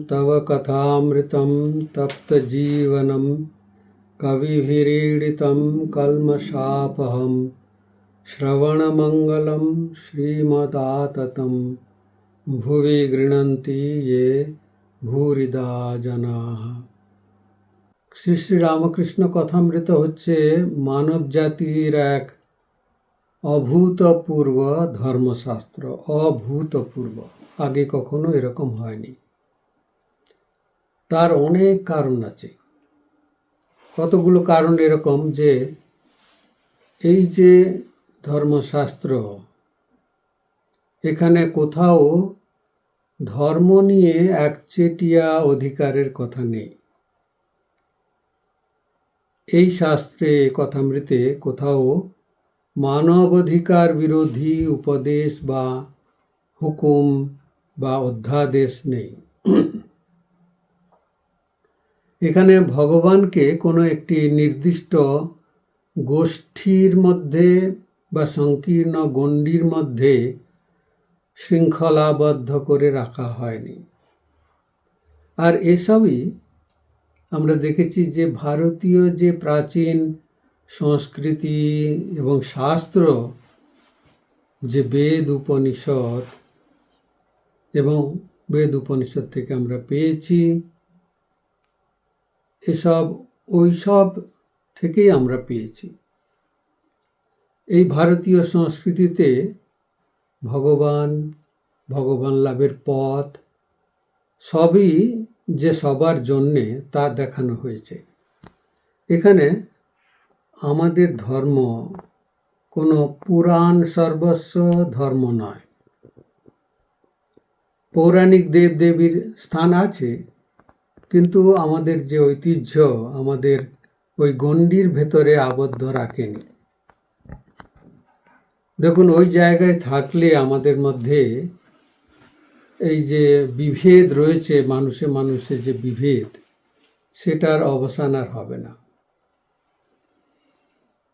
तव कथामृतं तप्तजीवनं कविभिरीडितं कल्मषापहं श्रवणमङ्गलं श्रीमदाततं भुवि गृह्णन्ति ये भूरिदा जनाः। শ্রী শ্রী রামকৃষ্ণ কথামৃত হচ্ছে মানব জাতির এক অভূতপূর্ব ধর্মশাস্ত্র। অভূতপূর্ব, আগে কখনো এরকম হয়নি। তার অনেক কারণ আছে। কতগুলো কারণ এরকম যে এই যে ধর্মশাস্ত্র, এখানে কোথাও ধর্ম নিয়ে একচেটিয়া অধিকারের কথা নেই। এই শাস্ত্রে কথামৃতে কোথাও মানবাধিকার বিরোধী উপদেশ বা হুকুম বা অধ্যাদেশ নেই। এখানে ভগবানকে কোনো একটি নির্দিষ্ট গোষ্ঠীর মধ্যে বা সংকীর্ণ গণ্ডির মধ্যে শৃঙ্খলাবদ্ধ করে রাখা হয়নি। আর এসবই আমরা দেখেছি যে ভারতীয় যে প্রাচীন সংস্কৃতি এবং শাস্ত্র, যে বেদ উপনিষদ এবং বেদ উপনিষদ থেকে আমরা পেয়েছি, এসব ওইসব থেকেই আমরা পেয়েছি। এই ভারতীয় সংস্কৃতিতে ভগবান, ভগবান লাভের পথ সবই যে সবার জন্যে তা দেখানো হয়েছে। এখানে আমাদের ধর্ম কোনো পুরাণ সর্বস্ব ধর্ম নয়। পৌরাণিক দেবদেবীর স্থান আছে, কিন্তু আমাদের যে ঐতিহ্য আমাদের ওই গণ্ডির ভেতরে আবদ্ধ রাখেনি। দেখুন, ওই জায়গায় থাকলে আমাদের মধ্যে এই যে বিভেদ রয়েছে, মানুষে মানুষে যে বিভেদ, সেটার অবসান আর হবে না।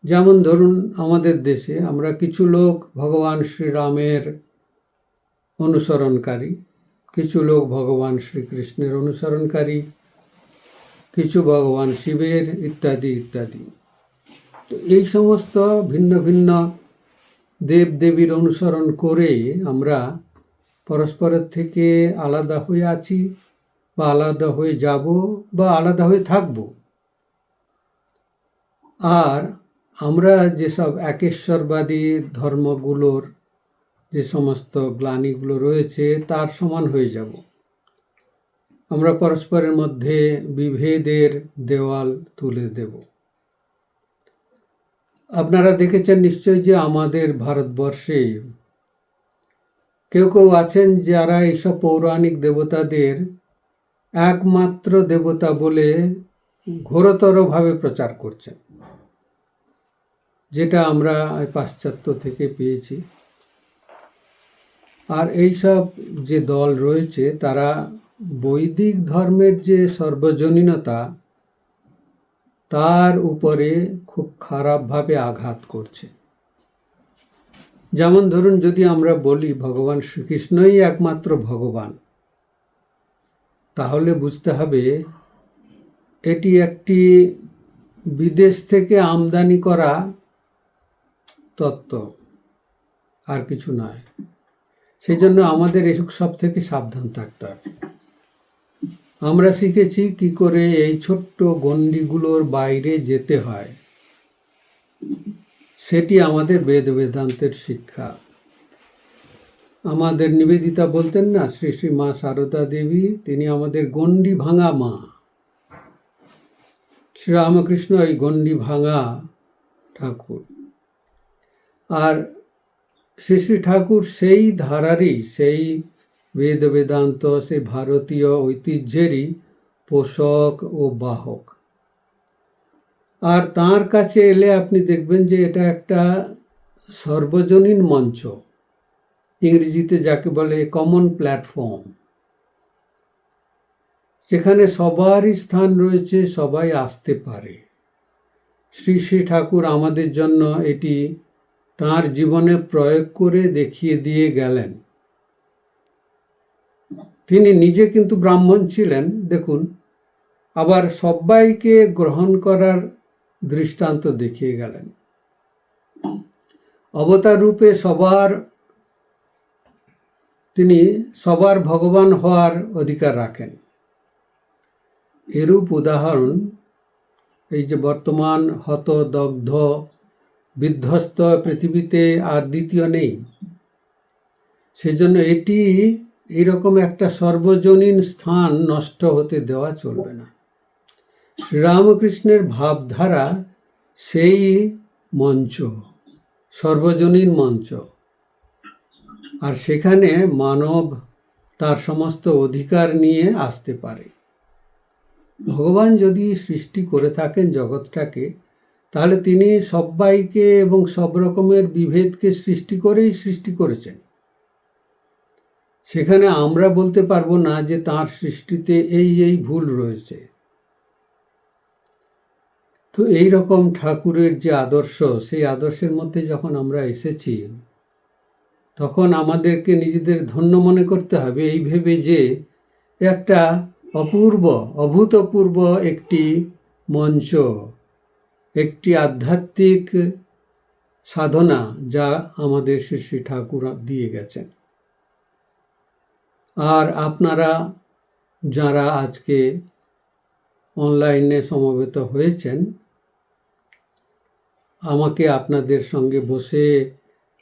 যেমন ধরুন, আমাদের দেশে আমরা কিছু লোক ভগবান শ্রীরামের অনুসরণকারী, কিছু লোক ভগবান শ্রীকৃষ্ণের অনুসরণকারী, কিছু ভগবান শিবের, ইত্যাদি ইত্যাদি। তো এই সমস্ত ভিন্ন ভিন্ন দেবদেবীর অনুসরণ করে আমরা পরস্পরের থেকে আলাদা হয়ে আছি, বা আলাদা হয়ে যাব, বা আলাদা হয়ে থাকব। আর আমরা যেসব একেশ্বরবাদী ধর্মগুলোর যে সমস্ত গ্লানিগুলো রয়েছে তার সমান হয়ে যাব। আমরা পরস্পরের মধ্যে বিভেদের দেওয়াল তুলে দেব। আপনারা দেখেছেন নিশ্চয়ই যে আমাদের ভারতবর্ষে কেউ কেউ আছেন যারা এইসব পৌরাণিক দেবতাদের একমাত্র দেবতা বলে ঘোরতরভাবে প্রচার করছেন, যেটা আমরা পাশ্চাত্য থেকে পেয়েছি। আর এইসব যে দল রয়েছে তারা বৈদিক ধর্মের যে সর্বজনীনতা তার উপরে খুব খারাপভাবে আঘাত করছে। যেমন ধরুন, যদি আমরা বলি ভগবান শ্রীকৃষ্ণই একমাত্র ভগবান, তাহলে বুঝতে হবে এটি একটি বিদেশ থেকে আমদানি করা তত্ত্ব, আর কিছু নয়। সেই জন্য আমাদের এসব থেকে সাবধান থাকতে হবে। আমরা শিখেছি কি করে এই ছোট্ট গণ্ডিগুলোর বাইরে যেতে হয়, সেটি আমাদের বেদ বেদান্তের শিক্ষা। আমাদের নিবেদিতা বলতেন না, শ্রী শ্রী মা সারদা দেবী, তিনি আমাদের গণ্ডি ভাঙা মা। শ্রীরামকৃষ্ণ এই গণ্ডি ভাঙা ঠাকুর। আর শ্রী শ্রী ঠাকুর সেই ধারারই, সেই বেদ বেদান্ত, সেই ভারতীয় ঐতিহ্যেরই পোষক ও বাহক। আর তাঁর কাছে এলে আপনি দেখবেন যে এটা একটা সর্বজনীন মঞ্চ, ইংরেজিতে যাকে বলে কমন প্ল্যাটফর্ম, যেখানে সবারই স্থান রয়েছে, সবাই আসতে পারে। শ্রী শ্রী ঠাকুর আমাদের জন্য এটি তাঁর জীবনে প্রয়োগ করে দেখিয়ে দিয়ে গেলেন। তিনি নিজে কিন্তু ব্রাহ্মণ ছিলেন, দেখুন, আবার সবাইকে গ্রহণ করার দৃষ্টান্ত দেখিয়ে গেলেন। অবতার রূপে তিনি সবার ভগবান হওয়ার অধিকার রাখেন। এরূপ উদাহরণ এই যে বর্তমান হতদগ্ধ বিধ্বস্ত পৃথিবীতে আর দ্বিতীয় নেই। সেজন্য এইরকম একটা সর্বজনীন স্থান নষ্ট হতে দেওয়া চলবে না। শ্রীরামকৃষ্ণের ভাবধারা সেই মঞ্চ, সর্বজনীন মঞ্চ, আর সেখানে মানব তার সমস্ত অধিকার নিয়ে আসতে পারে। ভগবান যদি সৃষ্টি করে থাকেন জগৎটাকে, তাহলে তিনি সবাইকে এবং সব রকমের বিভেদকে সৃষ্টি করেই সৃষ্টি করেছেন। সেখানে আমরা বলতে পারবো না যে তার সৃষ্টিতে এই ভুল রয়েছে। তো এই রকম ঠাকুরের যে আদর্শ, সেই আদর্শের মধ্যে যখন আমরা এসেছি, তখন আমাদেরকে নিজেদের ধন্য মনে করতে হবে এই ভেবে যে একটা অভূতপূর্ব একটি মঞ্চ, একটি আধ্যাত্মিক সাধনা যা আমাদের শ্রী ঠাকুর দিয়ে গেছেন। আর আপনারা যারা আজকে অনলাইনে সমবেত হয়েছেন, আমাকে আপনাদের সঙ্গে বসে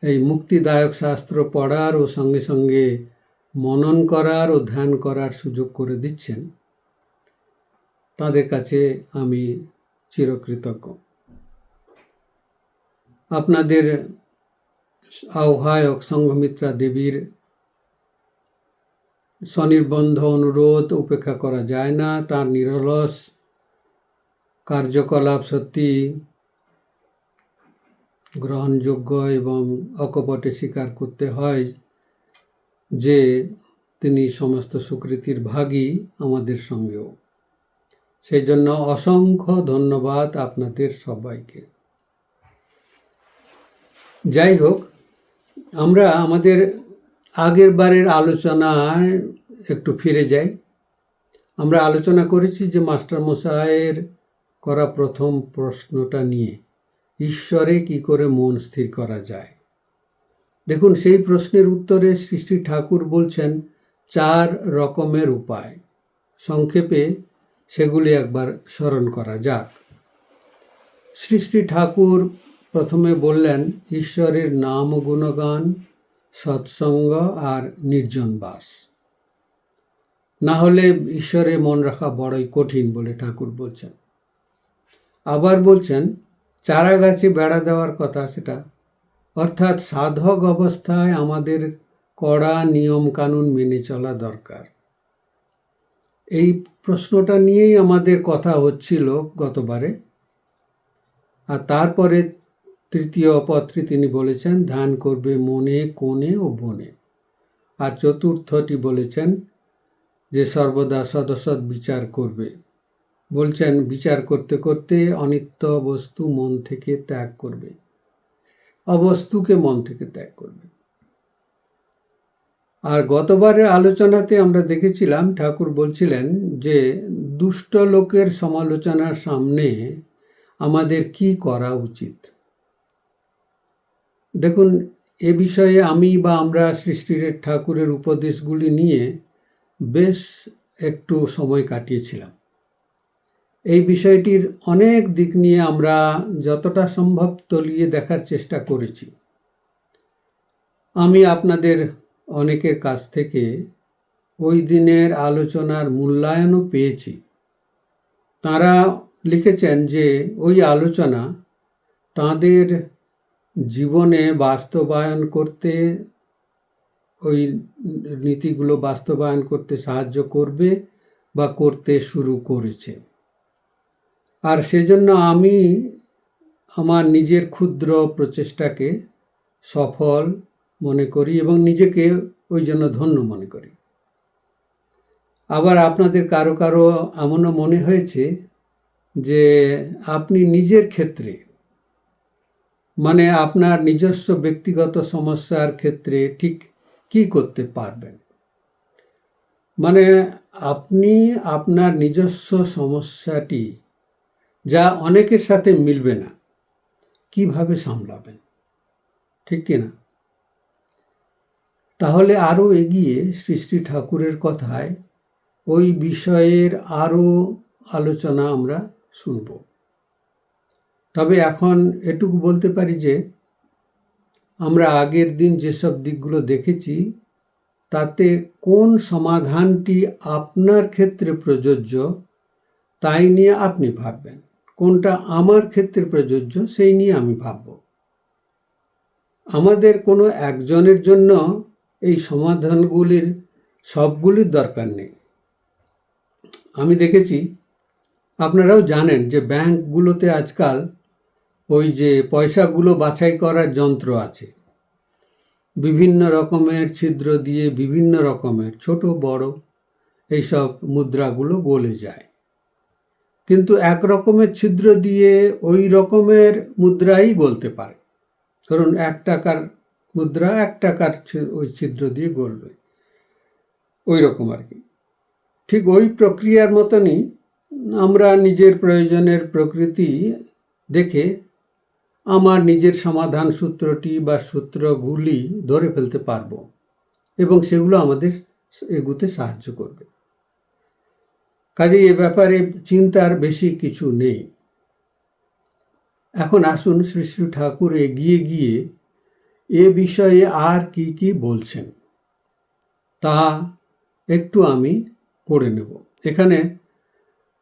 এই মুক্তিদায়ক শাস্ত্র পড়ার ও সঙ্গে সঙ্গে মনন করার ও ধ্যান করার সুযোগ করে দিচ্ছেন, তাদের কাছে আমি চিরকৃতজ্ঞ। আপনাদের আহ্বায়ক সংঘমিত্রা দেবীর স্বনির্বন্ধ অনুরোধ উপেক্ষা করা যায় না। তার নিরলস কার্যকলাপ সত্যি গ্রহণযোগ্য এবং অকপটে স্বীকার করতে হয় যে তিনি সমস্ত সুকৃতির ভাগী আমাদের সঙ্গেও। সেই জন্য অসংখ্য ধন্যবাদ আপনাদের সবাইকে। যাই হোক, আমরা আমাদের আগের বারের আলোচনায় একটু ফিরে যাই। আমরা আলোচনা করেছি যে মাস্টারমশাইয়ের করা প্রথম প্রশ্নটা নিয়ে, ঈশ্বরে কি করে মন স্থির করা যায়। দেখুন, সেই প্রশ্নের উত্তরে শ্রী ঠাকুর বলছেন 4 রকমের উপায়। সংক্ষেপে সেগুলি একবার স্মরণ করা যাক। শ্রী ঠাকুর প্রথমে বললেন ঈশ্বরের নাম গুণগান, সৎসঙ্গ আর নির্জন বাস। না হলে ঈশ্বরে মন রাখা বড়ই কঠিন বলে ঠাকুর বলছেন। আবার বলছেন চারা গাছে বেড়া দেওয়ার কথা, সেটা অর্থাৎ সাধক অবস্থায় আমাদের কড়া নিয়ম কানুন মেনে চলা দরকার। এই প্রশ্নটা নিয়েই আমাদের কথা হচ্ছিল গতবারে। আর তারপরে তৃতীয় পত্রে তিনি বলেছেন ধ্যান করবে মনে কোণে ও বনে। আর চতুর্থটি বলেছেন যে সর্বদা সদসৎ বিচার করবে। বলছেন বিচার করতে করতে অনিত্য বস্তু মন থেকে ত্যাগ করবে, অবস্তুকে মন থেকে ত্যাগ করবে। আর গতবারের আলোচনাতে আমরা দেখেছিলাম ঠাকুর বলছিলেন যে দুষ্ট লোকের সমালোচনার সামনে আমাদের কি করা উচিত। দেখুন, এ বিষয়ে আমরা শ্রী ঠাকুরের উপদেশগুলি নিয়ে বেশ একটু সময় কাটিয়েছিলাম। এই বিষয়টির অনেক দিক নিয়ে আমরা যতটা সম্ভব তলিয়ে দেখার চেষ্টা করেছি। আমি আপনাদের অনেকের কাছ থেকে ওই দিনের আলোচনার মূল্যায়নও পেয়েছি। তারা লিখেছেন যে ওই আলোচনা তাদের জীবনে বাস্তবায়ন করতে, ওই নীতিগুলো বাস্তবায়ন করতে সাহায্য করবে বা করতে শুরু করেছে। আর সেজন্য আমি আমার নিজের ক্ষুদ্র প্রচেষ্টাকে সফল মনে করি এবং নিজেকে ওই জন্য ধন্য মনে করি। আবার আপনাদের কারো কারো এমনও মনে হয়েছে যে আপনি নিজের ক্ষেত্রে, মানে আপনার নিজস্ব ব্যক্তিগত সমস্যার ক্ষেত্রে ঠিক কি করতে পারবেন। মানে আপনি আপনার নিজস্ব সমস্যাটি, যা অনেকের সাথে মিলবে না, কিভাবে সামলাবেন, ঠিক কিনা? তাহলে আরও এগিয়ে শ্রী শ্রী ঠাকুরের কথায় ওই বিষয়ের আরও আলোচনা আমরা শুনব। তবে এখন এটুকু বলতে পারি যে আমরা আগের দিন যেসব দিকগুলো দেখেছি, তাতে কোন সমাধানটি আপনার ক্ষেত্রে প্রযোজ্য তাই নিয়ে আপনি ভাববেন, কোনটা আমার ক্ষেত্রে প্রযোজ্য সেই নিয়ে আমি ভাবব। আমাদের কোনো একজনের জন্য এই সমাধানগুলির সবগুলির দরকার নেই। আমি দেখেছি, আপনারাও জানেন যে ব্যাংকগুলোতে আজকাল ওই যে পয়সাগুলো বাছাই করার যন্ত্র আছে, বিভিন্ন রকমের ছিদ্র দিয়ে বিভিন্ন রকমের ছোট বড় এইসব মুদ্রাগুলো গলে যায়। কিন্তু এক রকমের ছিদ্র দিয়ে ওই রকমের মুদ্রাই গলতে পারে। ধরুন 1 টাকার মুদ্রা 1 টাকার ওই ছিদ্র দিয়ে গলবে, ওই রকম আর কি। ঠিক ওই প্রক্রিয়ার মতনই আমরা নিজের প্রয়োজনের প্রকৃতি দেখে আমার নিজের সমাধান সূত্রটি বা সূত্রগুলি ধরে ফেলতে পারবো এবং সেগুলো আমাদের এগুতে সাহায্য করবে। কাজেই এ ব্যাপারে চিন্তার বেশি কিছু নেই। এখন আসুন শ্রী শ্রী ঠাকুর এগিয়ে গিয়ে এ বিষয়ে আর কি কি বলছেন তা একটু আমি পড়ে নেব। এখানে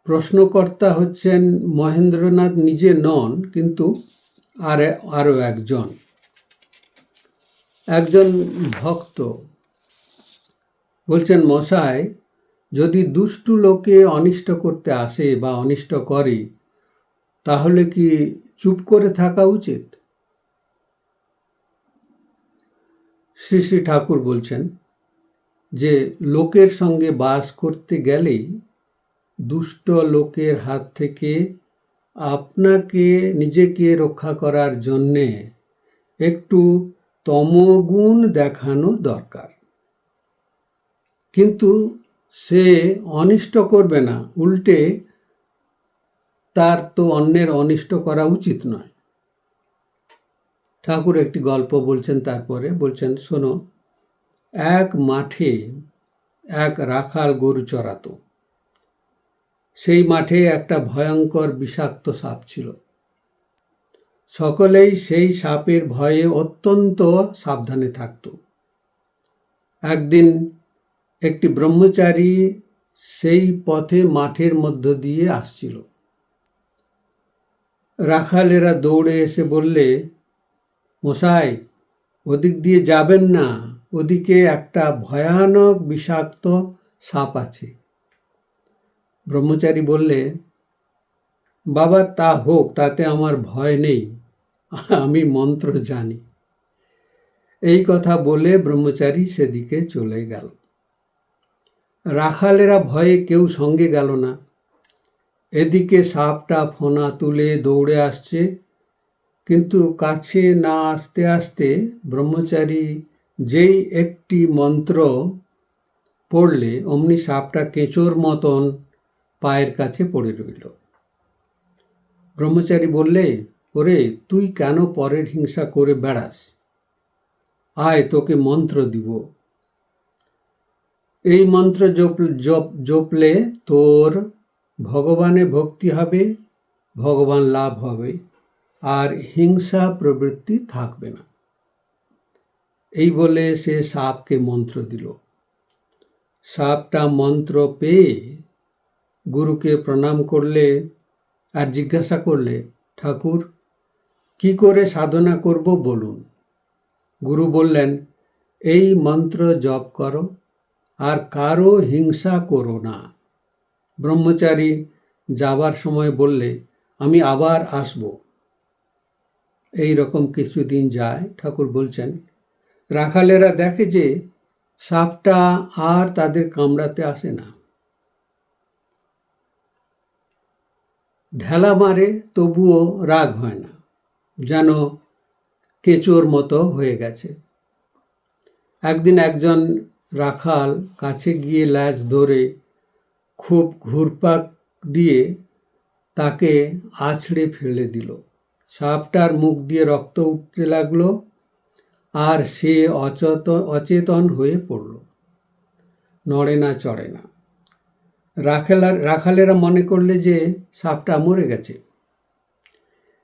প্রশ্নকর্তা হচ্ছেন মহেন্দ্রনাথ নিজে নন, কিন্তু আরও একজন ভক্ত বলছেন, মশাই, যদি দুষ্টু লোকে অনিষ্ট করতে আসে বা অনিষ্ট করে, তাহলে কি চুপ করে থাকা উচিত? শ্রী শ্রী ঠাকুর বলছেন যে লোকের সঙ্গে বাস করতে গেলেই দুষ্ট লোকের হাত থেকে আপনাকে নিজেকে রক্ষা করার জন্যে একটু তমগুণ দেখানো দরকার। কিন্তু সে অনিষ্ট করবে না, উল্টে তার তো অন্যের অনিষ্ট করা উচিত নয়। ঠাকুর একটি গল্প বলছেন, তারপরে বলছেন, শোনো, এক মাঠে এক রাখাল গরু চড়াতো। সেই মাঠে একটা ভয়ঙ্কর বিষাক্ত সাপ ছিল। সকলেই সেই সাপের ভয়ে অত্যন্ত সাবধানে থাকত। একদিন একটি ব্রহ্মচারী সেই পথে মাঠের মধ্য দিয়ে আসছিল। রাখালেরা দৌড়ে এসে বললে, মশাই, ওদিক দিয়ে যাবেন না, ওদিকে একটা ভয়ানক বিষাক্ত সাপ আছে। ব্রহ্মচারী বললে, বাবা, তা হোক, তাতে আমার ভয় নেই, আমি মন্ত্র জানি। এই কথা বলে ব্রহ্মচারী সেদিকে চলে গেল। রাখালেরা ভয়ে কেউ সঙ্গে গেল না। এদিকে সাপটা ফোনা তুলে দৌড়ে আসছে, কিন্তু কাছে না আসতে আসতে ব্রহ্মচারী যেই একটি মন্ত্র পড়লে অমনি সাপটা কেঁচোর মতন পায়ের কাছে পড়ে রইল। ব্রহ্মচারী বললে, ওরে, তুই কেন পরের হিংসা করে বেড়াস? আয়, তোকে মন্ত্র দিব। এই মন্ত্র জপলে তোর ভগবানে ভক্তি হবে, ভগবান লাভ হবে, আর হিংসা প্রবৃত্তি থাকবে না। এই বলে সে সাপকে মন্ত্র দিল। সাপটা মন্ত্র পেয়ে গুরুকে প্রণাম করলে আর জিজ্ঞাসা করলে, ঠাকুর, কি করে সাধনা করব বলুন? গুরু বললেন, এই মন্ত্র জপ করো আর কারো হিংসা করো না। ব্রহ্মচারী যাবার সময় বললে, আমি আবার আসব। এই রকম কিছুদিন যায়। ঠাকুর বলছেন, রাখালেরা দেখে যে সাপটা আর তাদের কামড়াতে আসে না। ঢেলা মারে, তবুও রাগ হয় না, যেন কেঁচোর মতো হয়ে গেছে। একদিন একজন রাখাল কাছে গিয়ে ল্যাজ ধরে খুব ঘুরপাক দিয়ে তাকে আছড়ে ফেলে দিল। সাপটার মুখ দিয়ে রক্ত উঠতে লাগলো আর সে অচেতন হয়ে পড়ল, নড়ে না চড়ে না। রাখালেরা মনে করলে যে সাপটা মরে গেছে।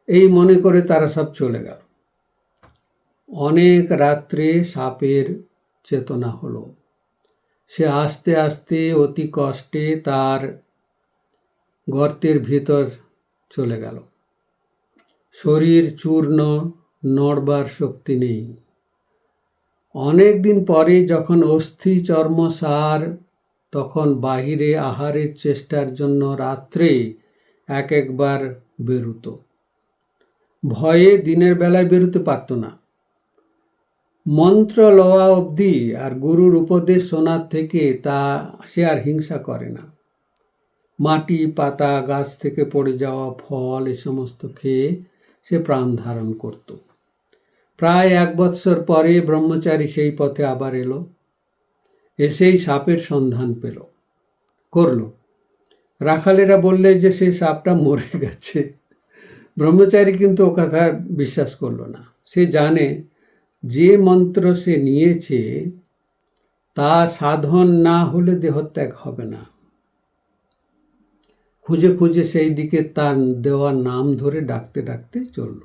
এই মনে করে তারা সব চলে গেল। অনেক রাত্রে সাপের চেতনা হলো। সে আস্তে আস্তে অতি কষ্টে তার গর্তের ভিতর চলে গেল। শরীর চূর্ণ, নড়বার শক্তি নেই। অনেক দিন পরে যখন অস্থি চর্ম সার, তখন বাহিরে আহারের চেষ্টার জন্য রাত্রে একবার বেরুতো। ভয়ে দিনের বেলায় বেরোতে পারত না। মন্ত্র লওয়া অবধি আর গুরুর উপদেশ শোনার থেকে তা সে আর হিংসা করে না। মাটি, পাতা, গাছ থেকে পড়ে যাওয়া ফল এ সমস্ত খেয়ে সে প্রাণ ধারণ করত। প্রায় 1 বৎসর পরে ব্রহ্মচারী সেই পথে আবার এলো। এসেই সাপের সন্ধান করল। রাখালেরা বললে যে সে সাপটা মরে গেছে। ব্রহ্মচারী কিন্তু ও কথা বিশ্বাস করল না। সে জানে যে মন্ত্র সে নিয়েছে তা সাধন না হলে দেহত্যাগ হবে না। খুঁজে খুঁজে সেই দিকে তার দেওয়া নাম ধরে ডাকতে ডাকতে চলল।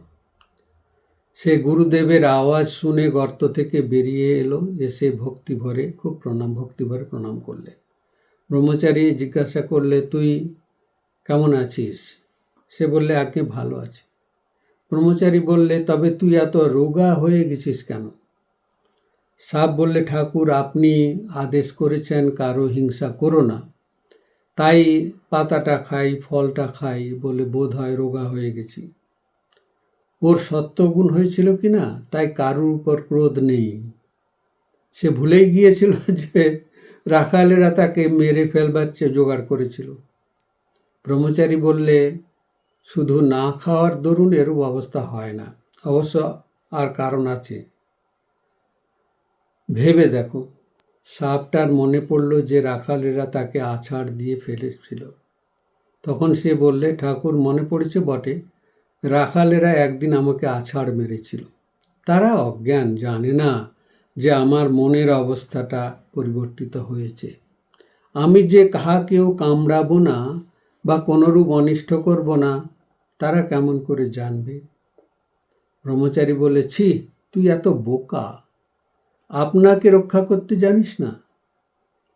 সে গুরুদেবের আওয়াজ শুনে গর্ত থেকে বেরিয়ে এলো। এসে ভক্তি ভরে প্রণাম করলে। ব্রহ্মচারী জিজ্ঞাসা করলে, তুই কেমন আছিস? সে বললে, আর কি ভালো আছে। ব্রহ্মচারী বললে, তবে তুই এত রোগা হয়ে গেছিস কেন? সাপ বললে, ঠাকুর আপনি আদেশ করেছেন কারো হিংসা করো না, তাই পাতাটা খাই, ফলটা খাই বলে বোধ হয় রোগা হয়ে গেছি। ওর সত্ত্বগুণ হয়েছিল কি না, তাই কারুর উপর ক্রোধ নেই। সে ভুলেই গিয়েছিল যে রাখালেরা তাকে মেরে ফেলবার জোগাড় করেছিল। ব্রহ্মচারী বললে, শুধু না খাওয়ার দরুন এরূপ অবস্থা হয় না। অবশ্য আর কারণ আছে, ভেবে দেখো। সাপটার মনে পড়ল যে রাখালেরা তাকে আছাড় দিয়ে ফেলেছিল। তখন সে বললে, ঠাকুর মনে পড়েছে বটে, রাখালেরা একদিন আমাকে আছাড় মেরেছিল। তারা অজ্ঞান, জানে না যে আমার মনের অবস্থাটা পরিবর্তিত হয়েছে। আমি যে কাহাকেও কামড়াবো না বা কোনোরূপ অনিষ্ট করব না, তারা কেমন করে জানবে? ব্রহ্মচারী বলেছি, তুই এত বোকা, আপনাকে রক্ষা করতে জানিস না?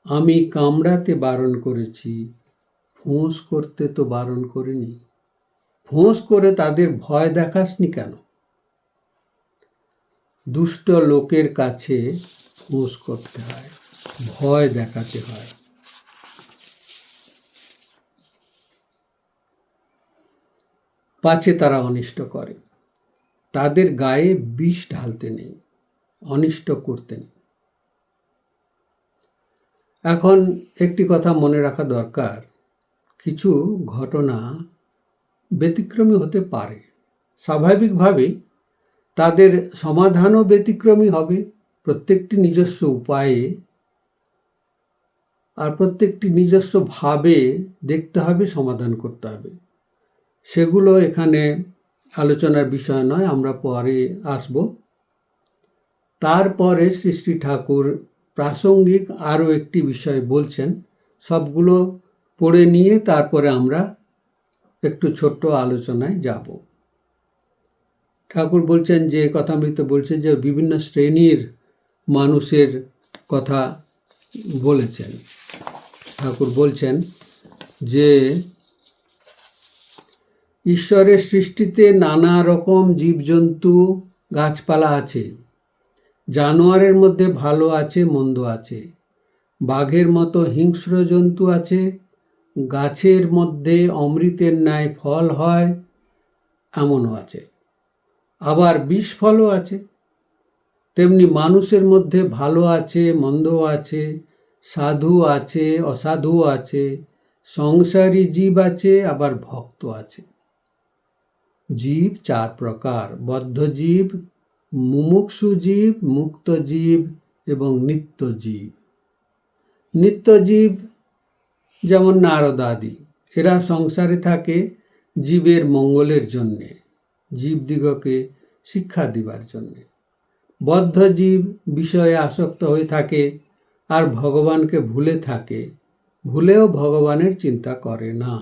আমি কামড়াতে বারণ করেছি, ফোঁস করতে তো বারণ করিনি। ফোঁস করে তাদের ভয় দেখাসনি কেন? দুষ্ট লোকের কাছে ফোঁস করতে হয়, ভয় দেখাতে হয়। পাছে তারা অনিষ্ট করে। তাদের গায়ে বিষ ঢালতে নেই, অনিষ্ট করতে নেই। এখন একটি কথা মনে রাখা দরকার, কিছু ঘটনা ব্যতিক্রমী হতে পারে। স্বাভাবিকভাবেই তাদের সমাধানও ব্যতিক্রমী হবে, প্রত্যেকটি নিজস্ব উপায়ে আর প্রত্যেকটি নিজস্ব ভাবে দেখতে হবে, সমাধান করতে হবে। সেগুলো এখানে আলোচনার বিষয় নয়, আমরা পরে আসব। তারপরে শ্রী শ্রী ঠাকুর প্রাসঙ্গিক আরও একটি বিষয় বলছেন। সবগুলো পড়ে নিয়ে তারপরে আমরা একটু ছোট্ট আলোচনায় যাব। ঠাকুর বলছেন যে কথামৃত বলছেন যে বিভিন্ন শ্রেণীর মানুষের কথা বলেছেন। ঠাকুর বলছেন যে ঈশ্বরের সৃষ্টিতে নানা রকম জীবজন্তু গাছপালা আছে। জানোয়ারের মধ্যে ভালো আছে, মন্দ আছে। বাঘের মতো হিংস্র জন্তু আছে। গাছের মধ্যে অমৃতের ন্যায় ফল হয়, এমনও আছে। আবার বিষ ফলও আছে। তেমনি মানুষের মধ্যে ভালো আছে, মন্দ আছে, সাধু আছে, অসাধু আছে, সংসারী জীব আছে, আবার ভক্ত আছে। জীব 4 প্রকার: বদ্ধ জীব, মুমুক্ষু জীব, মুক্ত জীব এবং নিত্য জীব। নিত্যজীব যেমন নারদ আদি, এরা সংসারে থাকে জীবের মঙ্গলের জন্যে, জীবদিগকে শিক্ষা দিবার জন্যে। বদ্ধ জীব বিষয়ে আসক্ত হয়ে থাকে আর ভগবানকে ভুলে থাকে, ভুলেও ভগবানের চিন্তা করে না।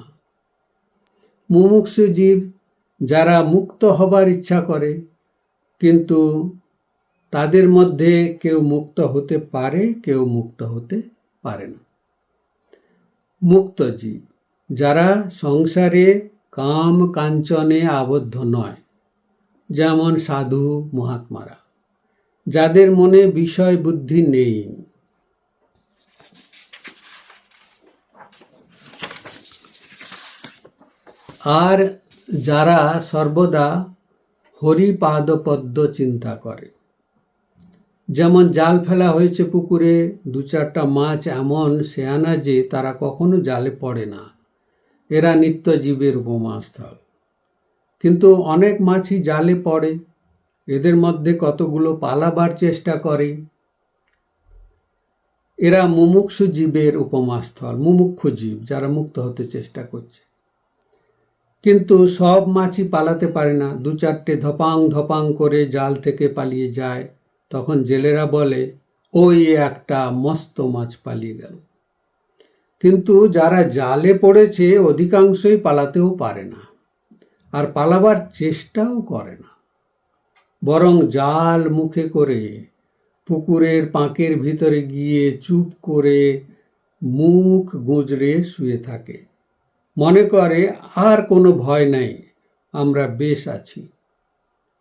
মুমুক্ষু জীব যারা মুক্ত হবার ইচ্ছা করে, কিন্তু তাদের মধ্যে কেউ মুক্ত হতে পারে, কেউ মুক্ত হতে পারে না। মুক্ত জীব যারা সংসারে কাম কাঞ্চনে আবদ্ধ নয়, যেমন সাধু মহাত্মারা, যাদের মনে বিষয় বুদ্ধি নেই। আর যারা সর্বদা হরিপাদপদ্ম চিন্তা করে, যেমন জাল ফেলা হয়েছে পুকুরে, দু চারটা মাছ এমন শেয়ানা যে তারা কখনো জালে পড়ে না, এরা নিত্যজীবের উপমাস্থল। কিন্তু অনেক মাছই জালে পড়ে, এদের মধ্যে কতগুলো পালাবার চেষ্টা করে, এরা মুমুক্ষু জীবের উপমাস্থল, মুমুক্ষু জীব যারা মুক্ত হতে চেষ্টা করছে। কিন্তু সব মাছই পালাতে পারে না, দু চারটে ধপাং ধপাং করে জাল থেকে পালিয়ে যায়। তখন জেলেরা বলে, ওই একটা মস্ত মাছ পালিয়ে গেল। কিন্তু যারা জালে পড়েছে অধিকাংশই পালাতেও পারে না, আর পালাবার চেষ্টাও করে না, বরং জাল মুখে করে পুকুরের পাঁকের ভিতরে গিয়ে চুপ করে মুখ গুঁজরে শুয়ে থাকে, মনে করে আর কোনো ভয় নাই, আমরা বেশ আছি।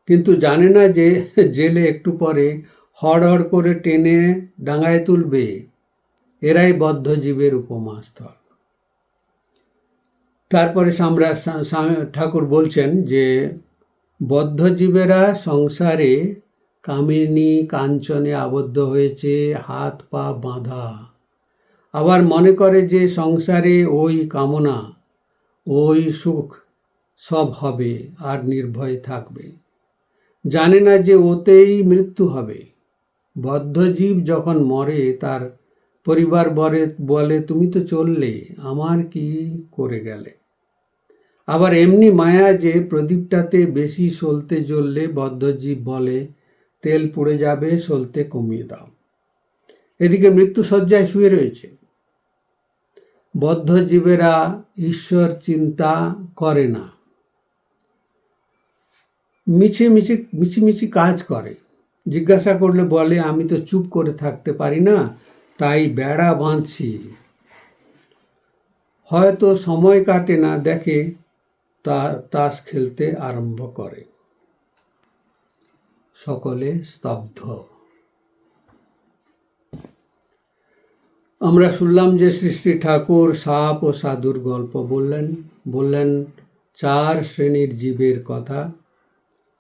কিন্তু জানে না যে জেলে একটু পরে হড়হড় করে টেনে ডাঙায় তুলবে। এরাই বদ্ধজীবের উপমাস্থল। তারপরে ঠাকুর বলছেন যে বদ্ধজীবেরা সংসারে কামিনী কাঞ্চনে আবদ্ধ হয়েছে, হাত পা বাঁধা। আবার মনে করে যে সংসারে ওই কামনা, ওই সুখ সব হবে আর নির্ভয় থাকবে। জানে না যে ওতেই মৃত্যু হবে। বদ্ধজীব যখন মরে তার পরিবার বলে, তুমি তো চললে, আমার কি করে গেলে। আবার এমনি মায়া যে প্রদীপটাতে বেশি সলতে জ্বললে বদ্ধজীব বলে, তেল পুড়ে যাবে, সলতে কমিয়ে দাও। এদিকে মৃত্যুশয্যায় শুয়ে রয়েছে। বদ্ধজীবেরা ঈশ্বর চিন্তা করে না, মিছিমিছি কাজ করে। জিজ্ঞাসা করলে বলে, আমি তো চুপ করে থাকতে পারি না, তাই বেড়া বাঁধছি। হয়তো সময় কাটে না, দেখে তাস খেলতে আরম্ভ করে। সকলে স্তব্ধ। আমরা শুনলাম যে শ্রী শ্রী ঠাকুর সাপ ও সাধুর গল্প বললেন 4 শ্রেণীর জীবের কথা,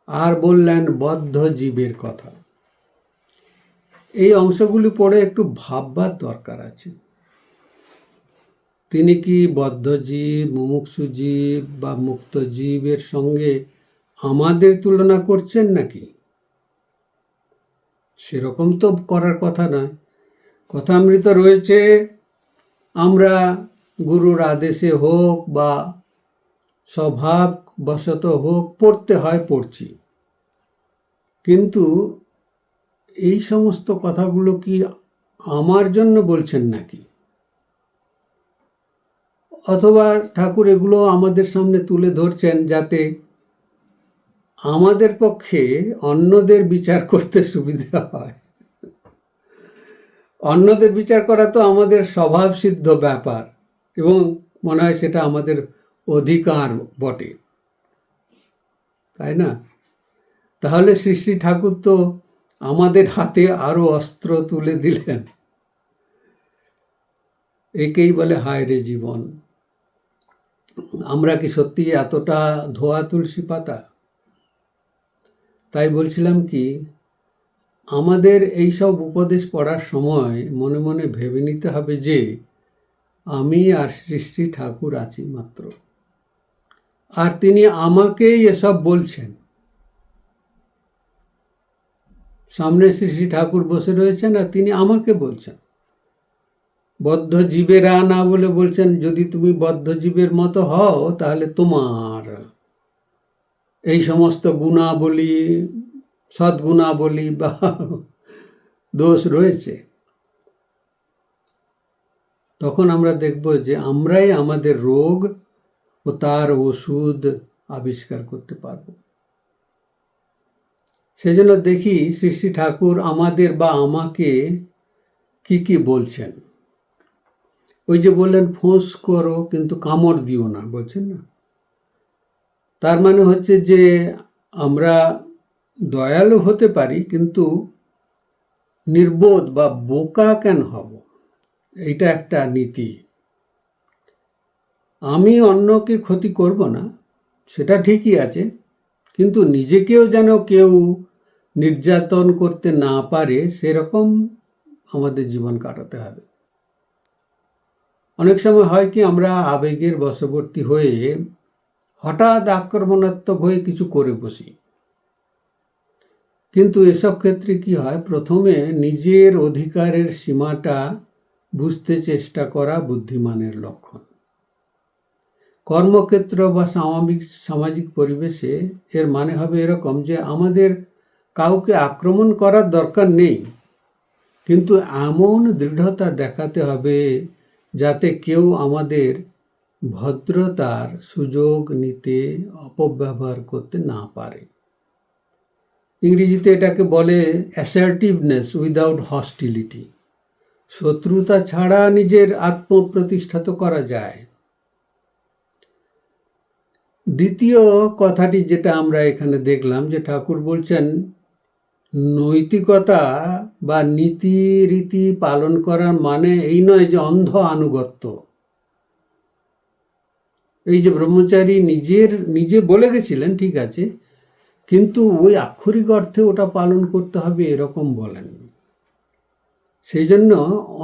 আর বললেন বদ্ধ জীবের কথা। এই অংশগুলি পড়ে একটু ভাববার দরকার আছে। তিনি কি বদ্ধ জীব, মুমুক্ষু জীব বা মুক্ত জীবের সঙ্গে আমাদের তুলনা করছেন নাকি? সেরকম তো করার কথা নয়। কথামৃত রয়েছে, আমরা গুরুর আদেশে হোক বা স্বভাববশত হোক পড়তে হয়, পড়ছি। কিন্তু এই সমস্ত কথাগুলো কি আমার জন্য বলছেন নাকি? অথবা ঠাকুর এগুলো আমাদের সামনে তুলে ধরছেন যাতে আমাদের পক্ষে অন্যদের বিচার করতে সুবিধা হয়। অন্যদের বিচার করা তো আমাদের স্বভাবসিদ্ধ ব্যাপার, এবং মনে হয় সেটা আমাদের অধিকার বটে, তাই না? তাহলে শ্রী শ্রী ঠাকুর তো আমাদের হাতে আরো অস্ত্র তুলে দিলেন। একেই বলে হায় রে জীবন। আমরা কি সত্যি এতটা ধোয়া তুলসী পাতা? তাই বলছিলাম কি, আমাদের এই সব উপদেশ পড়ার সময় মনে মনে ভেবে নিতে হবে যে আমি আর শ্রী শ্রী ঠাকুর আছি মাত্র, আর তিনি আমাকেই এসব বলছেন। সামনে শ্রী শ্রী ঠাকুর বসে রয়েছেন আর তিনি আমাকে বলছেন। বদ্ধ জীবেরা না বলে বলছেন যদি তুমি বদ্ধ জীবের মতো হও তাহলে তোমার এই সমস্ত গুণাবলী, সদ্গুণাবলী বা দোষ রয়েছে। তখন আমরা দেখব যে আমরাই আমাদের রোগ ও তার ওষুধ আবিষ্কার করতে পারব। সেজন্য দেখি শ্রী শ্রী ঠাকুর আমাদের বা আমাকে কি কি বলছেন। ওই যে বললেন ফোঁস করো কিন্তু কামড় দিও না, বলছেন না? তার মানে হচ্ছে যে আমরা দয়ালু হতে পারি কিন্তু নির্বোধ বা বোকা কেন হব, এইটা একটা নীতি। আমি অন্যকে ক্ষতি করব না, সেটা ঠিকই আছে, কিন্তু নিজেকেও যেন কেউ নির্যাতন করতে না পারে সেরকম আমাদের জীবন কাটাতে হবে। অনেক সময় হয় কি আমরা আবেগের বশবর্তী হয়ে হঠাৎ আক্রমণাত্মক হয়ে কিছু করে বসি, কিন্তু এসব ক্ষেত্রে কি হয়, প্রথমে নিজের অধিকারের সীমাটা বুঝতে চেষ্টা করা বুদ্ধিমানের লক্ষণ। কর্মক্ষেত্র বা সামাজিক পরিবেশে এর মানে হবে এরকম যে আমাদের কাউকে আক্রমণ করার দরকার নেই, কিন্তু এমন দৃঢ়তা দেখাতে হবে যাতে কেউ আমাদের ভদ্রতার সুযোগ নিতে অপব্যবহার করতে না পারে। ইংরেজিতে এটাকে বলে অ্যাসার্টিভনেস উইদাউট হস্টিলিটি। শত্রুতা ছাড়া নিজের আত্মপ্রতিষ্ঠা তো করা যায়। দ্বিতীয় কথাটি যেটা আমরা এখানে দেখলাম যে ঠাকুর বলছেন নৈতিকতা বা নীতি রীতি পালন করার মানে এই নয় যে অন্ধ আনুগত্য। এই যে ব্রহ্মচারী নিজে বলে গেছিলেন, ঠিক আছে, কিন্তু ওই আক্ষরিক অর্থে ওটা পালন করতে হবে এরকম বলেন। সেই জন্য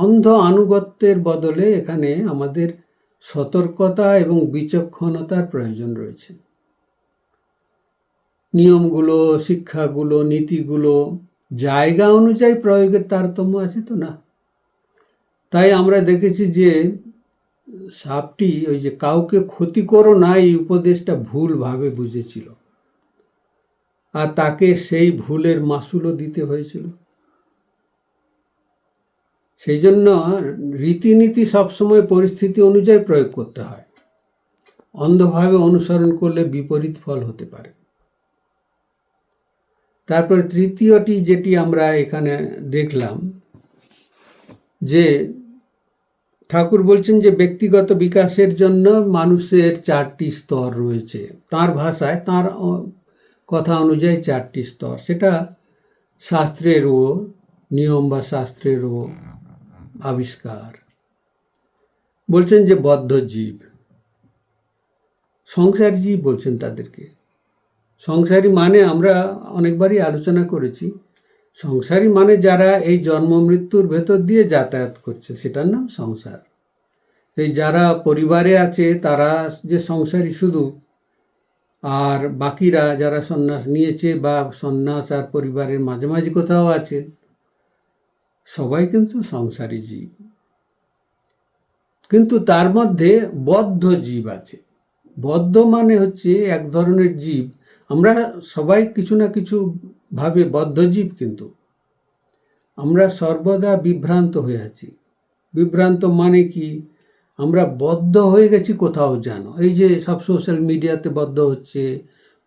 অন্ধ আনুগত্যের বদলে এখানে আমাদের সতর্কতা এবং বিচক্ষণতার প্রয়োজন রয়েছে। নিয়মগুলো, শিক্ষাগুলো, নীতিগুলো জায়গা অনুযায়ী প্রয়োগের তারতম্য আছে তো না। তাই আমরা দেখেছি যে সাপটি ওই যে কাউকে ক্ষতি করো না এই উপদেশটা ভুলভাবে বুঝেছিল, আর তাকে সেই ভুলের মাসুলও দিতে হয়েছিল। সেই জন্য রীতিনীতি সবসময় পরিস্থিতি অনুযায়ী প্রয়োগ করতে হয়, অন্ধভাবে অনুসরণ করলে বিপরীত ফল হতে পারে। তারপরে তৃতীয়টি যেটি আমরা এখানে দেখলাম যে ঠাকুর বলছেন যে ব্যক্তিগত বিকাশের জন্য মানুষের 4টি স্তর রয়েছে। তার ভাষায়, তার কথা অনুযায়ী 4টি স্তর, সেটা শাস্ত্রেরও নিয়ম বা শাস্ত্রেরও আবিষ্কার। বলছেন যে বদ্ধ জীব, সংসারী জীব বলছেন তাদেরকে। সংসারী মানে আমরা অনেকবারই আলোচনা করেছি, সংসারী মানে যারা এই জন্ম মৃত্যুর ভেতর দিয়ে যাতায়াত করছে, সেটার নাম সংসার। এই যারা পরিবারে আছে তারা যে সংসারী শুধু, আর বাকিরা যারা সন্ন্যাস নিয়েছে বা সন্ন্যাস আর পরিবারের মাঝামাঝি কোথাও আছে, সবাই কিন্তু সংসারী জীব। কিন্তু তার মধ্যে বদ্ধ জীব আছে। বদ্ধ মানে হচ্ছে এক ধরনের জীব, আমরা সবাই কিছু না কিছু ভাবে বদ্ধ জীব, কিন্তু আমরা সর্বদা বিভ্রান্ত হয়ে আছি। বিভ্রান্ত মানে কি, আমরা বদ্ধ হয়ে গেছি কোথাও যেন। এই যে সব সোশ্যাল মিডিয়াতে বদ্ধ হচ্ছে,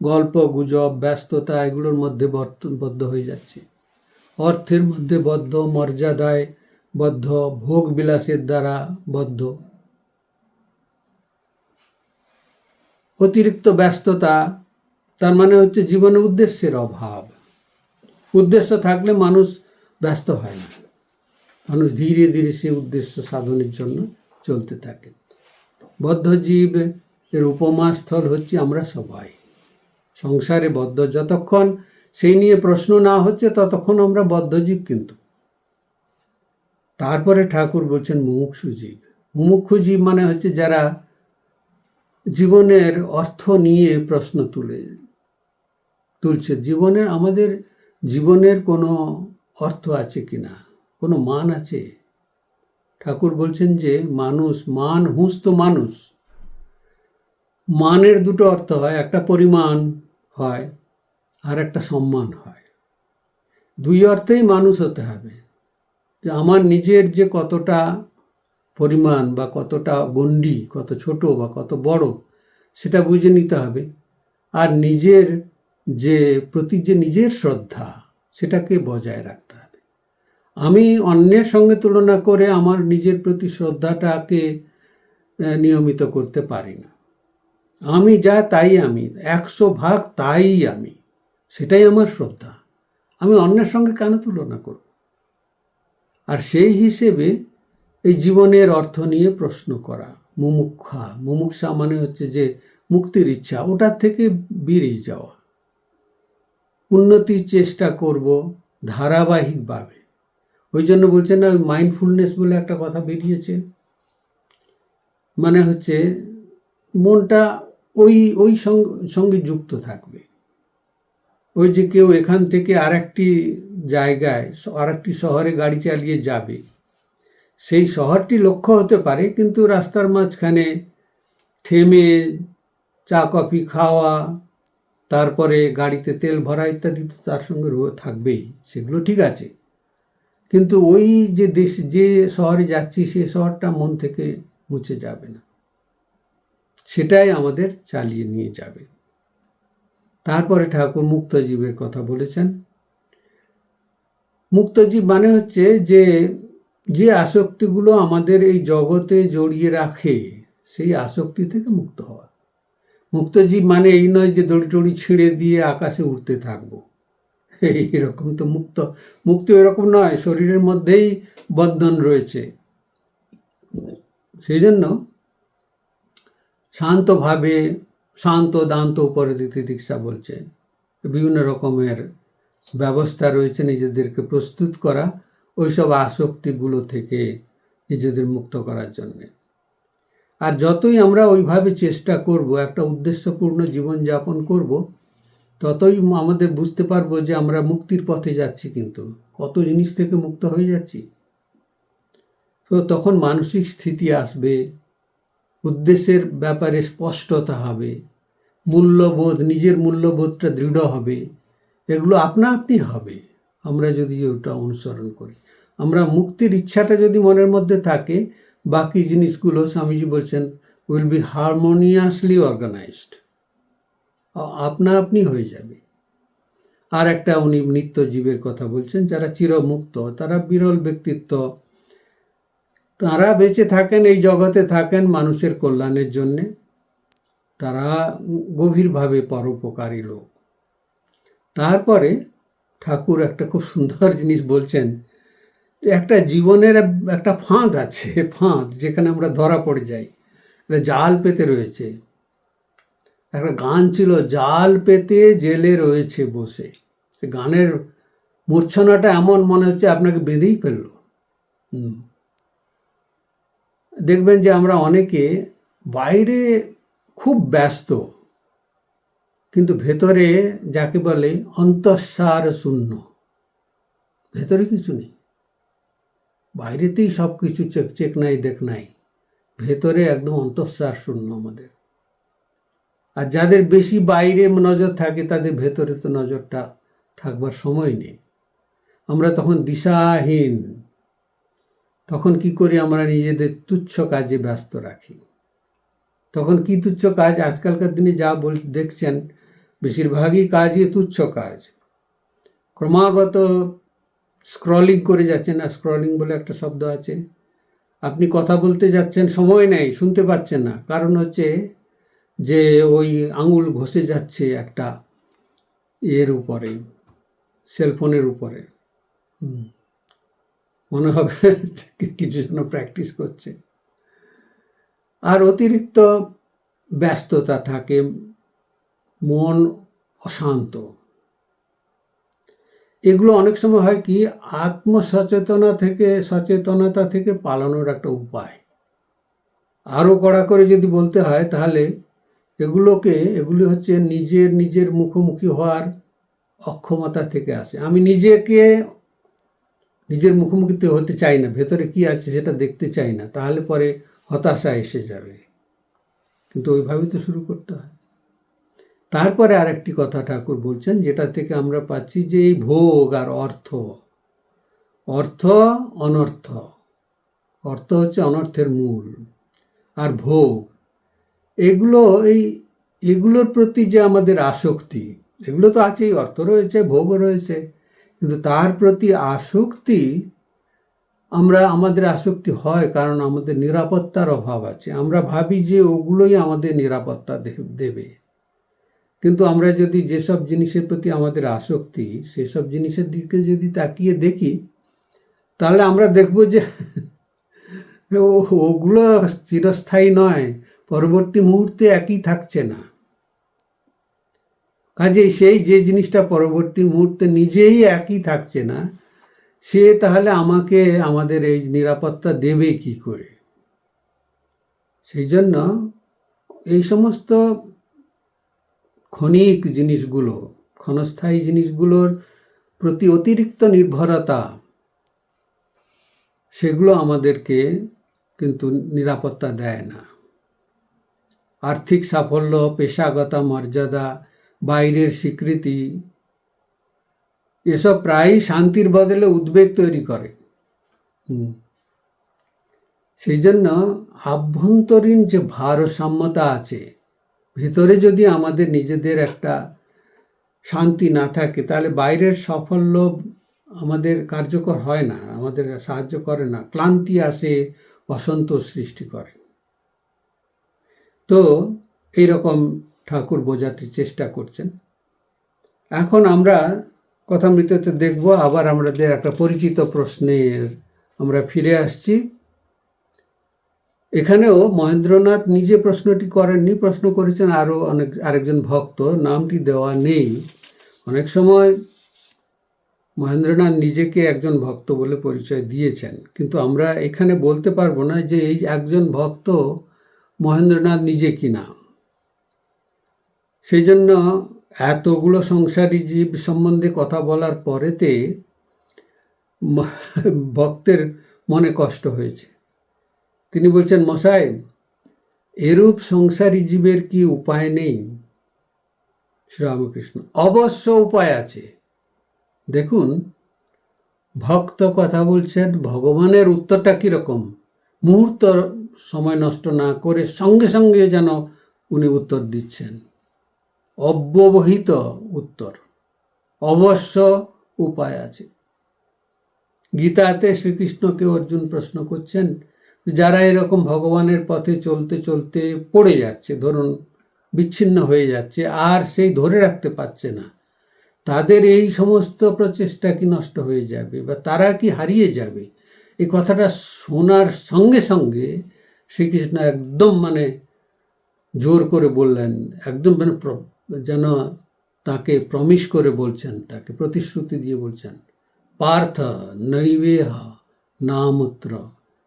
গল্প গুজব ব্যস্ততা এগুলোর মধ্যে বদ্ধ হয়ে যাচ্ছে, অর্থের মধ্যে বদ্ধ, মর্যাদায় বদ্ধ, ভোগ বিলাসের দ্বারা বদ্ধ, অতিরিক্ত ব্যস্ততা, তার মানে হচ্ছে জীবনে উদ্দেশ্যের অভাব। উদ্দেশ্য থাকলে মানুষ ব্যস্ত হয় না, মানুষ ধীরে ধীরে সে উদ্দেশ্য সাধনের জন্য চলতে থাকে। বদ্ধজীব এর উপমাস্থল হচ্ছে আমরা সবাই সংসারে বদ্ধ। যতক্ষণ সেই নিয়ে প্রশ্ন না হচ্ছে ততক্ষণ আমরা বদ্ধজীব। কিন্তু তারপরে ঠাকুর বলছেন মুমুক্ষু জীব। মুমুক্ষু জীব মানে হচ্ছে যারা জীবনের অর্থ নিয়ে প্রশ্ন তুলছে। আমাদের জীবনের কোনো অর্থ আছে কিনা, কোনো মান আছে, ঠাকুর বলছেন যে মানুষ, মান হুঁস তো মানুষ, মানের দুটো অর্থ হয়, একটা পরিমাণ হয় আর একটা সম্মান হয়। দুই অর্থেই মানুষ হতে হবে। যে আমার নিজের যে কতটা পরিমাণ বা কতটা গণ্ডি, কত ছোট বা কত বড়, সেটা বুঝে নিতে হবে। আর নিজের যে প্রতি যে নিজের শ্রদ্ধা, সেটাকে বজায় রাখতে হবে। আমি অন্যের সঙ্গে তুলনা করে আমার নিজের প্রতি শ্রদ্ধাটাকে নিয়মিত করতে পারি না। আমি যা তাই আমি, 100 ভাগ তাই আমি, সেটাই আমার শ্রদ্ধা। আমি অন্যের সঙ্গে কেন তুলনা করব? আর সেই হিসেবে এই জীবনের অর্থ নিয়ে প্রশ্ন করা, মুমুক্ষা মানে হচ্ছে যে মুক্তির ইচ্ছা, ওটার থেকে বেরিয়ে যাওয়া, উন্নতির চেষ্টা করব ধারাবাহিকভাবে। ওই জন্য বলছেন না, মাইন্ডফুলনেস বলে একটা কথা বেরিয়েছে, মানে হচ্ছে মনটা ওই ওই সঙ্গে যুক্ত থাকবে। ওই যে কেউ এখান থেকে আরেকটি জায়গায়, আরেকটি শহরে গাড়ি চালিয়ে যাবে, সেই শহরটি লক্ষ্য হতে পারে, কিন্তু রাস্তার মাঝখানে থেমে চা কফি খাওয়া, তারপরে গাড়িতে তেল ভরা ইত্যাদি তো তার সঙ্গে থাকবেই, সেগুলো ঠিক আছে। কিন্তু ওই যে যে শহরে যাচ্ছি, সে শহরটা মন থেকে মুছে যাবে না, সেটাই আমাদের চালিয়ে নিয়ে যাবে। তারপরে ঠাকুর মুক্তজীবের কথা বলেছেন। মুক্তজীব মানে হচ্ছে যে যে আসক্তিগুলো আমাদের এই জগতে জড়িয়ে রাখে, সেই আসক্তি থেকে মুক্ত হওয়া। মুক্তজীব মানে এই নয় যে দড়ি টড়ি ছিঁড়ে দিয়ে আকাশে উঠতে থাকবো, এইরকম তো মুক্তি এরকম নয়, শরীরের মধ্যেই বন্ধন রয়েছে। সেই জন্য শান্তভাবে, শান্ত দান্ত উপরে দিতে দীক্ষা বলছেন, বিভিন্ন রকমের ব্যবস্থা রয়েছে নিজেদেরকে প্রস্তুত করা ওইসব আসক্তিগুলো থেকে নিজেদের মুক্ত করার জন্যে। আর যতই আমরা ওইভাবে চেষ্টা করব, একটা উদ্দেশ্যপূর্ণ জীবনযাপন করব, ততই আমাদের বুঝতে পারবো যে আমরা মুক্তির পথে যাচ্ছি, কিন্তু কত জিনিস থেকে মুক্ত হয়ে যাচ্ছি। তো তখন মানসিক স্থিতি আসবে, উদ্দেশ্যের ব্যাপারে স্পষ্টতা হবে, মূল্যবোধ, নিজের মূল্যবোধটা দৃঢ় হবে। এগুলো আপনা আপনি হবে আমরা যদি ওটা অনুসরণ করি। আমরা মুক্তির ইচ্ছাটা যদি মনের মধ্যে থাকে, বাকি জিনিসগুলো স্বামীজি বলছেন উইল বি হারমোনিয়াসলি অর্গানাইজড, আপনা আপনি হয়ে যাবে। আর একটা উনি নিত্যজীবের কথা বলছেন, যারা চিরমুক্ত, তারা বিরল ব্যক্তিত্ব, তারা বেঁচে থাকেন, এই জগতে থাকেন মানুষের কল্যাণের জন্যে, তারা গভীরভাবে পরোপকারী লোক। তারপরে ঠাকুর একটা খুব সুন্দর জিনিস বলছেন, একটা জীবনের একটা ফাঁদ আছে, ফাঁদ যেখানে আমরা ধরা পড়ে যাই, জাল পেতে রয়েছে। একটা গান ছিল, জাল পেতে জেলে রয়েছে বসে। গানের মূর্ছনাটা এমন মনে হচ্ছে আপনাকে বেঁধেই ফেললো। দেখবেন যে আমরা অনেকে বাইরে খুব ব্যস্ত, কিন্তু ভেতরে যাকে বলে অন্তঃসার শূন্য, ভেতরে কিছু নেই। বাইরেতেই সব কিছু চেক নাই দেখ নাই, ভেতরে একদম অন্তঃসার শূন্য আমাদের। আর যাদের বেশি বাইরে নজর থাকে, তাদের ভেতরে তো নজরটা থাকবার সময় নেই। আমরা তখন দিশাহীন, তখন কি করি, আমরা নিজেদের তুচ্ছ কাজে ব্যস্ত রাখি। তখন কি তুচ্ছ কাজ? আজকালকার দিনে যা দেখছেন, বেশিরভাগই কাজই তুচ্ছ কাজ। ক্রমাগত স্ক্রলিং করে যাচ্ছেন, না স্ক্রলিং বলে একটা শব্দ আছে, আপনি কথা বলতে যাচ্ছেন, সময় নেই, শুনতে পাচ্ছেন না, কারণ হচ্ছে যে ওই আঙুল ঘষে যাচ্ছে একটা এর উপরে, সেলফোনের উপরে, মনে হবে কিছু যেন প্র্যাকটিস করছে। আর অতিরিক্ত ব্যস্ততা থাকে, মন অশান্ত। এগুলো অনেক সময় হয় কি, সচেতনতা থেকে পালানোর একটা উপায়। আরও কড়া করে যদি বলতে হয়, তাহলে এগুলি হচ্ছে নিজের মুখোমুখি হওয়ার অক্ষমতা থেকে আসে। আমি নিজের মুখোমুখিতে হতে চাই না, ভেতরে কি আছে সেটা দেখতে চাই না, তাহলে পরে হতাশা এসে যাবে। কিন্তু ওইভাবেই তো শুরু করতে হয়। তারপরে আরেকটি কথা ঠাকুর বলছেন, যেটা থেকে আমরা পাচ্ছি যে এই ভোগ আর অর্থ, অর্থ অনর্থ, অর্থ হচ্ছে অনর্থের মূল, আর ভোগ, এগুলোর প্রতি যে আমাদের আসক্তি, এগুলো তো আছেই, অর্থ রয়েছে, ভোগও রয়েছে, কিন্তু তার প্রতি আসক্তি, আমাদের আসক্তি হয় কারণ আমাদের নিরাপত্তার অভাব আছে। আমরা ভাবি যে ওগুলোই আমাদের নিরাপত্তা দেবে, কিন্তু আমরা যদি যেসব জিনিসের প্রতি আমাদের আসক্তি, সেসব জিনিসের দিকে যদি তাকিয়ে দেখি, তাহলে আমরা দেখব যে ওগুলো চিরস্থায়ী নয়, পরবর্তী মুহূর্তে একই থাকছে না। কাজেই সেই যে জিনিসটা পরবর্তী মুহূর্তে নিজেই একই থাকছে না, সে তাহলে আমাদের এই নিরাপত্তা দেবে কি করে? সেই জন্য এই সমস্ত ক্ষণিক জিনিসগুলো, ক্ষণস্থায়ী জিনিসগুলোর প্রতি অতিরিক্ত নির্ভরতা, সেগুলো আমাদেরকে কিন্তু নিরাপত্তা দেয় না। আর্থিক সাফল্য, পেশাগত মর্যাদা, বাইরের স্বীকৃতি, এসব প্রায়ই শান্তির বদলে উদ্বেগ তৈরি করে। সেই জন্য আভ্যন্তরীণ যে ভারসাম্যতা আছে, ভিতরে যদি আমাদের নিজেদের একটা শান্তি না থাকে, তাহলে বাইরের সাফল্য আমাদের কার্যকর হয় না, আমাদের সাহায্য করে না, ক্লান্তি আসে, অসন্তোষ সৃষ্টি করে। তো এইরকম ঠাকুর বোঝাতে চেষ্টা করছেন। এখন আমরা কথামৃততে দেখব, আবার আমাদের একটা পরিচিত প্রশ্নের আমরা ফিরে আসছি। এখানেও মহেন্দ্রনাথ নিজে প্রশ্নটি করেননি, প্রশ্ন করেছেন আরেকজন ভক্ত, নামটি দেওয়া নেই। অনেক সময় মহেন্দ্রনাথ নিজেকে একজন ভক্ত বলে পরিচয় দিয়েছেন, কিন্তু আমরা এখানে বলতে পারবো না যে এই একজন ভক্ত মহেন্দ্রনাথ নিজে কিনা। সেই জন্য এতগুলো সংসারী জীব সম্বন্ধে কথা বলার পরেতে ভক্তের মনে কষ্ট হয়েছে। তিনি বলছেন, মশাই, এরূপ সংসারী জীবের কি উপায় নেই? শ্রীরামকৃষ্ণ, অবশ্য উপায় আছে। দেখুন, ভক্ত কথা বলছেন, ভগবানের উত্তরটা কীরকম? মুহূর্ত সময় নষ্ট না করে সঙ্গে সঙ্গে যেন উনি উত্তর দিচ্ছেন, অব্যবহিত উত্তর, অবশ্য উপায় আছে। গীতাতে শ্রীকৃষ্ণকে অর্জুন প্রশ্ন করছেন, যারা এরকম ভগবানের পথে চলতে চলতে পড়ে যাচ্ছে, ধরুন বিচ্ছিন্ন হয়ে যাচ্ছে, আর সেই ধরে রাখতে পারছে না, তাদের এই সমস্ত প্রচেষ্টা কি নষ্ট হয়ে যাবে, বা তারা কি হারিয়ে যাবে? এই কথাটা শোনার সঙ্গে সঙ্গে শ্রীকৃষ্ণ একদম জোর করে বললেন, একদম যেন তাকে প্রমিস করে বলছেন, তাকে প্রতিশ্রুতি দিয়ে বলছেন, পার্থ নৈবেহ নামুত্র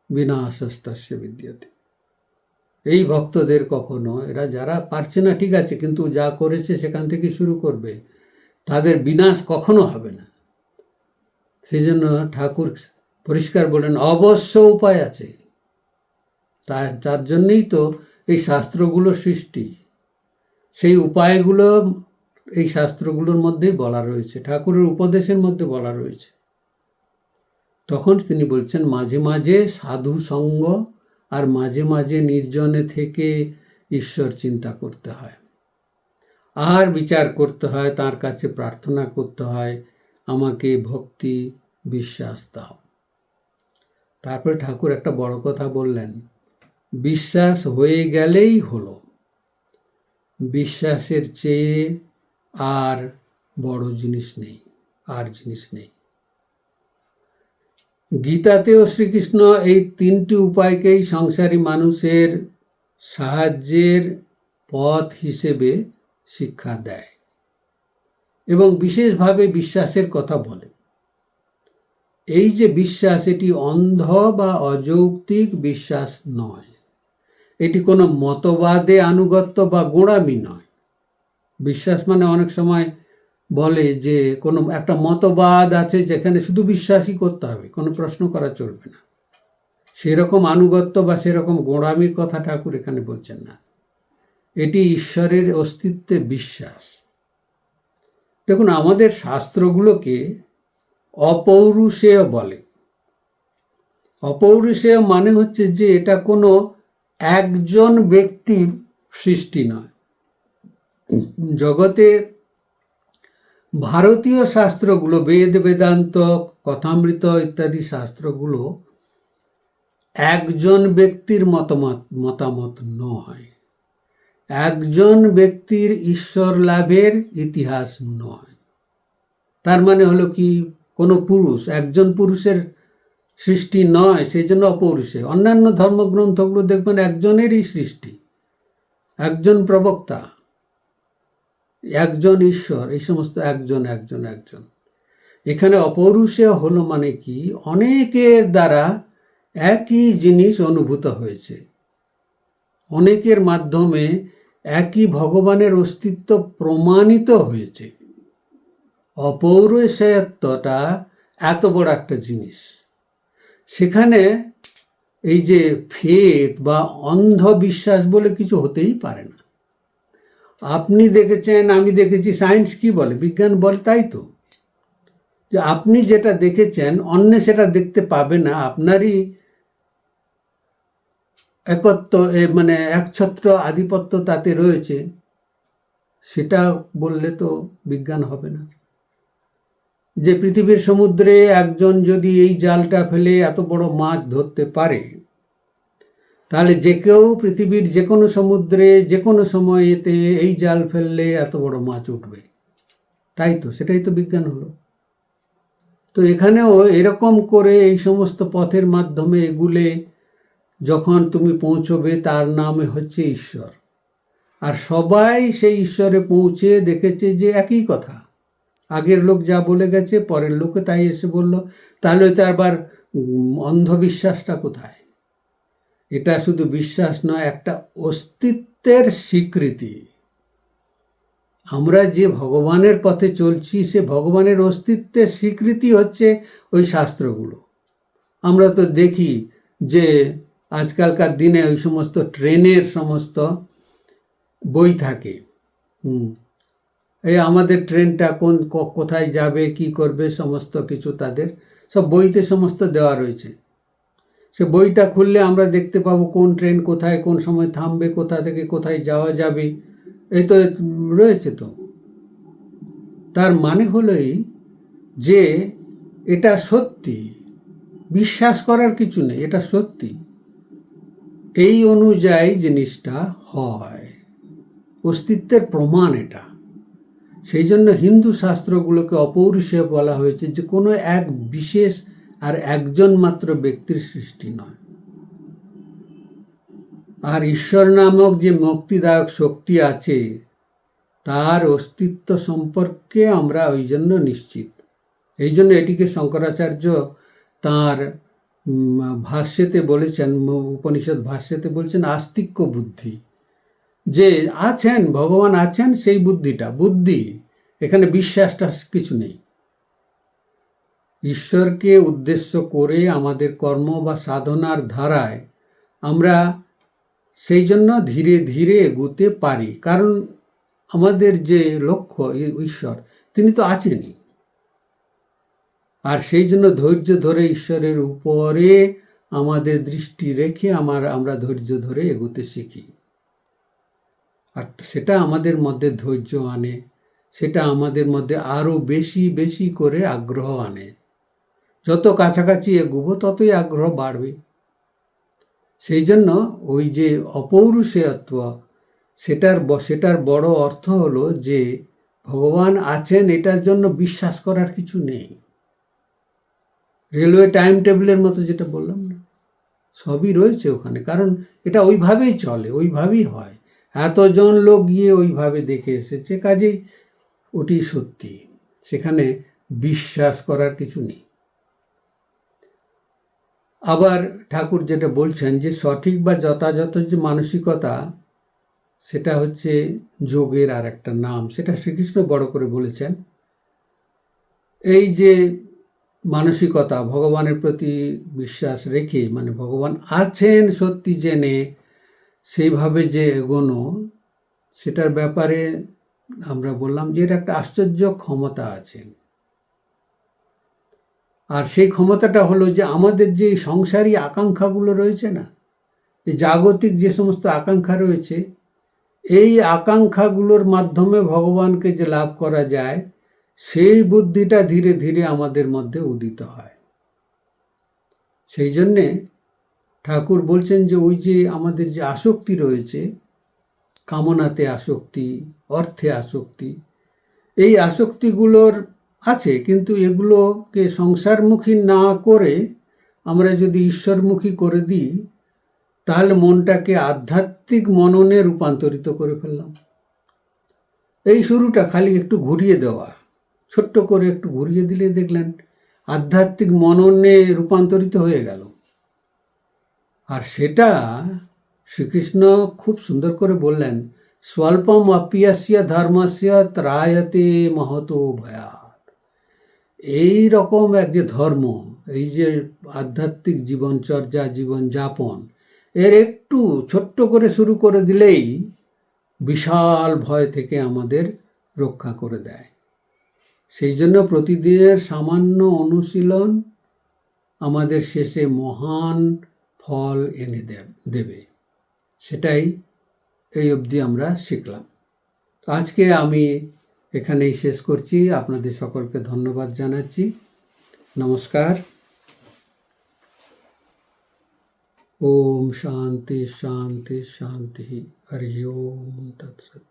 বিনাশস্তস্য বিদ্যতে। এই ভক্তদের কখনো, এরা যারা পারছে না ঠিক আছে, কিন্তু যা করেছে সেখান থেকে শুরু করবে, তাদের বিনাশ কখনো হবে না। সেই জন্য ঠাকুর পরিষ্কার বলেন, অবশ্য উপায় আছে। তার জন্যই তো এই শাস্ত্রগুলো সৃষ্টি, সেই উপায়গুলো এই শাস্ত্রগুলোর মধ্যেই বলা রয়েছে, ঠাকুরের উপদেশের মধ্যে বলা রয়েছে। তখন তিনি বলছেন, মাঝে মাঝে সাধু সঙ্গ আর মাঝে মাঝে নির্জনে থেকে ঈশ্বর চিন্তা করতে হয়, আর বিচার করতে হয়, তার কাছে প্রার্থনা করতে হয়, আমাকে ভক্তি বিশ্বাস দাও। তারপরে ঠাকুর একটা বড় কথা বললেন, বিশ্বাস হয়ে গেলেই হলো, বিশ্বাসের চেয়ে আর বড় জিনিস নেই, আর জিনিস নেই। গীতাতেও শ্রীকৃষ্ণ এই তিনটি উপায়কেই সংসারী মানুষের সাহায্যের পথ হিসেবে শিক্ষা দেয়, এবং বিশেষভাবে বিশ্বাসের কথা বলে। এই যে বিশ্বাস, এটি অন্ধ বা অযৌক্তিক বিশ্বাস নয়, এটি কোনো মতবাদে আনুগত্য বা গোঁড়ামি নয়। বিশ্বাস অনেক সময় বলে যে কোনো একটা মতবাদ আছে যেখানে শুধু বিশ্বাসই করতে হবে, কোনো প্রশ্ন করা চলবে না, সেরকম আনুগত্য বা সেরকম গোঁড়ামির কথা ঠাকুর এখানে বলছেন না। এটি ঈশ্বরের অস্তিত্বে বিশ্বাস। দেখুন, আমাদের শাস্ত্রগুলোকে অপৌরুষেয় বলে। অপৌরুষেয় মানে হচ্ছে যে এটা কোনো একজন ব্যক্তির সৃষ্টি নয়। জগতে ভারতীয় শাস্ত্রগুলো, বেদ, বেদান্ত, কথামৃত ইত্যাদি শাস্ত্রগুলো একজন ব্যক্তির মতামত নয়, একজন ব্যক্তির ঈশ্বর লাভের ইতিহাস নয়। তার মানে হলো কি, কোনো পুরুষ, একজন পুরুষের সৃষ্টি নয়, সেই জন্য অপৌরুষেয়। অন্যান্য ধর্মগ্রন্থগুলো দেখবেন একজনেরই সৃষ্টি, একজন প্রবক্তা, একজন ঈশ্বর, এই সমস্ত একজন একজন একজন। এখানে অপৌরুষেয় হলো মানে কি, অনেকের দ্বারা একই জিনিস অনুভূত হয়েছে, অনেকের মাধ্যমে একই ভগবানের অস্তিত্ব প্রমাণিত হয়েছে। অপৌরুষেয়ত্বটা এত বড় একটা জিনিস। সেখানে এই যে ফেথ বা অন্ধবিশ্বাস বলে কিছু হতেই পারে না। আপনি দেখেছেন, আমি দেখেছি, সায়েন্স কি বলে, বিজ্ঞান বলে তাই তো, যে আপনি যেটা দেখেছেন অন্যে সেটা দেখতে পাবে না। আপনারই একত্ব, মানে একছত্র আধিপত্য তাতে রয়েছে, সেটা বললে তো বিজ্ঞান হবে না। যে পৃথিবীর সমুদ্রে একজন যদি এই জালটা ফেলে এত বড় মাছ ধরতে পারে, তাহলে যে কেউ পৃথিবীর যে কোনো সমুদ্রে যে কোনো সময়েতে এই জাল ফেললে এত বড় মাছ উঠবে, তাই তো, সেটাই তো বিজ্ঞান হলো। তো এখানেও এরকম করে এই সমস্ত পথের মাধ্যমে এগুলে যখন তুমি পৌঁছবে, তার নামে হচ্ছে ঈশ্বর। আর সবাই সেই ঈশ্বরে পৌঁছে দেখেছে যে একই কথা, আগের লোক যা বলে গেছে পরের লোকে তাই এসে বলল, তাহলে তো আবার অন্ধবিশ্বাসটা কোথায়? এটা শুধু বিশ্বাস নয়, একটা অস্তিত্বের স্বীকৃতি। আমরা যে ভগবানের পথে চলছি, সে ভগবানের অস্তিত্বের স্বীকৃতি হচ্ছে ওই শাস্ত্রগুলো। আমরা তো দেখি যে আজকালকার দিনে ওই সমস্ত ট্রেনের সমস্ত বই থাকে, এই আমাদের ট্রেনটা কোথায় যাবে, কি করবে, সমস্ত কিছু তাদের সব বইতে সমস্ত দেওয়া রয়েছে। সে বইটা খুললে আমরা দেখতে পাবো কোন ট্রেন কোথায় কোন সময় থামবে, কোথা থেকে কোথায় যাওয়া যাবে, এই তো রয়েছে। তো তার মানে হলোই যে এটা সত্যি, বিশ্বাস করার কিছু নেই, এটা সত্যি, এই অনুযায়ী জিনিসটা হয়, অস্তিত্বের প্রমাণ এটা। সেই জন্য হিন্দু শাস্ত্রগুলোকে অপৌরুষেয় বলা হয়েছে, যে কোনো এক বিশেষ আর একজন মাত্র ব্যক্তির সৃষ্টি নয়। আর ঈশ্বর নামক যে মুক্তিদায়ক শক্তি আছে, তার অস্তিত্ব সম্পর্কে আমরা ওই জন্য নিশ্চিত। এই জন্য এটিকে শঙ্করাচার্য তাঁর ভাষ্যেতে বলেছেন, উপনিষদ ভাষ্যেতে বলছেন আস্তিক্য বুদ্ধি, যে আছেন, ভগবান আছেন, সেই বুদ্ধিটা বুদ্ধি, এখানে বিশ্বাসটা কিছু নেই। ঈশ্বরকে উদ্দেশ্য করে আমাদের কর্ম বা সাধনার ধারায় আমরা সেই জন্য ধীরে ধীরে এগোতে পারি, কারণ আমাদের যে লক্ষ্য ঈশ্বর, তিনি তো আছেনই। আর সেই জন্য ধৈর্য ধরে ঈশ্বরের উপরে আমাদের দৃষ্টি রেখে আমরা ধৈর্য ধরে এগোতে শিখি। আর সেটা আমাদের মধ্যে ধৈর্য আনে, সেটা আমাদের মধ্যে আরও বেশি বেশি করে আগ্রহ আনে। যত কাছাকাছি এগোবো ততই আগ্রহ বাড়বে। সেই জন্য ওই যে অপৌরুষেয়ত্ব, সেটার বড় অর্থ হলো যে ভগবান আছেন, এটার জন্য বিশ্বাস করার কিছু নেই। রেলওয়ে টাইম টেবিলের মতো যেটা বললাম না, সবই রয়েছে ওখানে, কারণ এটা ওইভাবেই চলে, ওইভাবেই হয়, এতজন লোক গিয়ে ওইভাবে দেখে এসেছে, কাজেই ওটি সত্যি, সেখানে বিশ্বাস করার কিছু নেই। আবার ঠাকুর যেটা বলছেন যে সঠিক বা যথাযথ যে মানসিকতা, সেটা হচ্ছে যোগের আর একটা নাম, সেটা শ্রীকৃষ্ণ বড় করে বলেছেন। এই যে মানসিকতা, ভগবানের প্রতি বিশ্বাস রেখে, মানে ভগবান আছেন সত্যি জেনে সেইভাবে যে এগোনো, সেটার ব্যাপারে আমরা বললাম যে এর একটা আশ্চর্য ক্ষমতা আছে। আর সেই ক্ষমতাটা হলো যে আমাদের যে সংসারী আকাঙ্ক্ষাগুলো রয়েছে না, এই জাগতিক যে সমস্ত আকাঙ্ক্ষা রয়েছে, এই আকাঙ্ক্ষাগুলোর মাধ্যমে ভগবানকে যে লাভ করা যায়, সেই বুদ্ধিটা ধীরে ধীরে আমাদের মধ্যে উদিত হয়। সেই জন্যে ঠাকুর বলছেন যে ওই যে আমাদের যে আসক্তি রয়েছে, কামনাতে আসক্তি, অর্থে আসক্তি, এই আসক্তিগুলোর আছে, কিন্তু এগুলোকে সংসারমুখী না করে আমরা যদি ঈশ্বরমুখী করে দিই, তাহলে মনটাকে আধ্যাত্মিক মননে রূপান্তরিত করে ফেললাম। এই শুরুটা খালি একটু ঘুরিয়ে দেওয়া, ছোট্ট করে একটু ঘুরিয়ে দিলে দেখলেন আধ্যাত্মিক মননে রূপান্তরিত হয়ে গেল। আর সেটা শ্রীকৃষ্ণ খুব সুন্দর করে বললেন, স্বল্পম অপ্যস্য ধর্মস্য ত্রায়তে মহতো ভয়াৎ। এই রকম এক যে ধর্ম, এই যে আধ্যাত্মিক জীবনচর্যা, জীবনযাপন, এর একটু ছোট্ট করে শুরু করে দিলেই বিশাল ভয় থেকে আমাদের রক্ষা করে দেয়। সেই জন্য প্রতিদিনের সামান্য অনুশীলন আমাদের শেষে মহান ফল এনে দেবে। সেটাই এই অবধি আমরা শিখলাম। আজকে আমি এখানেই শেষ করছি। আপনাদের সকলকে ধন্যবাদ জানাচ্ছি। নমস্কার। ওম শান্তি শান্তি শান্তি। হরি ওম তৎসৎ।